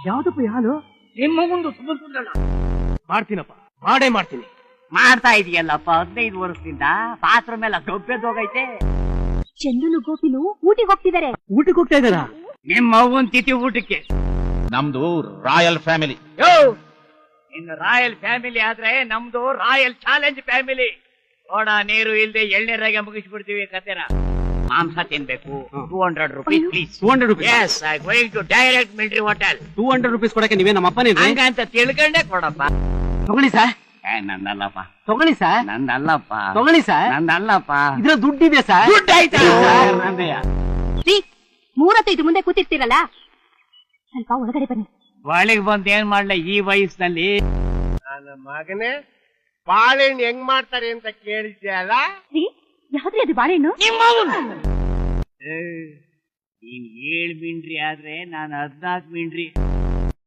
ಯಾವ್ದಪ್ಪ ಹಾಲು? ನಿಮ್ಮ ಮುಂದೆ ಸುಮ್ಮನೆ ಮಾಡ್ತೀನಪ್ಪ, ಮಾಡೇ ಮಾಡ್ತೀನಿ. ಮಾಡ್ತಾ ಇದೆಯಲ್ಲಪ್ಪ 15 ವರ್ಷದಿಂದ ಪಾತ್ರ ಮೇಲೆ ಗಬ್ಬೆದೋಗೈತೆ. ಚಂದನು ಗೋಪಿನು ಊಟಿಗೆ ಹೋಗ್ತಿದ್ದಾರೆ. ಊಟಕ್ಕೆ ಹೋಗ್ತಾ ಇದ್ದಾರಾ? ನಿಮ್ಮ ಅವ್ವನ್ ತಿಥಿ ಊಟಕ್ಕೆ. ನಮ್ದು ರಾಯಲ್ ಫ್ಯಾಮಿಲಿ. ಇನ್ನು ರಾಯಲ್ ಫ್ಯಾಮಿಲಿ ಆದ್ರೆ ನಮ್ದು ರಾಯಲ್ ಚಾಲೆಂಜ್ ಫ್ಯಾಮಿಲಿ. ನೋಡ, ನೀರು ಇಲ್ದೆ ಎಳ್ನೀರಾಗೆ ಮುಗಿಸ್ಬಿಡ್ತೀವಿ ಕತೆನ. ಮಾಂಸ ತಿನ್ಬೇಕು. 200 rupees please. 200 rupees? Yes, I going to direct military hotel. 200 rupees ಕೊಡಕ್ಕೆ ನೀವೇ ನಮ್ಮ ಅಪ್ಪನೇ? ಹಂಗಂತ ತಿಳ್ಕೊಂಡೆ ಕೊಡಪ್ಪ. ತಗೊಳ್ಳಿ ಸರ್. ನಂದಲ್ಲಪ್ಪ. ತಗೊಳ್ಳಿ ಸರ್. ನಂದಲ್ಲಪ್ಪ. ತಗೊಳ್ಳಿ ಸರ್. ನಂದಲ್ಲಪ್ಪ. ಇದ್ರ ದುಡ್ಡಿದೆ ಸರ್. ದುಡ್ಡು ಆಯ್ತಾ? 35 ಮುಂದೆ ಕೂತಿರ್ತೀರಲ್ಲ, ಸ್ವಲ್ಪ ಒಳಗಡೆ ಬನ್ನಿ. ಒಳಗೆ ಬಂದ್ ಏನ್ ಮಾಡ್ಲ ಈ ವಯಸ್ಸಿನಲ್ಲಿ? ನನ್ನ ಮಗನೇ, ಬಾಳೆಹಣ್ಣು ಹೆಂಗ್ ಮಾಡ್ತಾರೆ ಅಂತ ಕೇಳಿದ್ಯಲ್ಲ? ಯಾವ್ದ್ರಿ ಅದು ಬಾಳೆಹಣ್ಣು? ನೀನ್ 7 ಮಿಂಡ್ರಿ ಆದ್ರೆ ನಾನು 14 ಮಿಂಡ್ರಿ.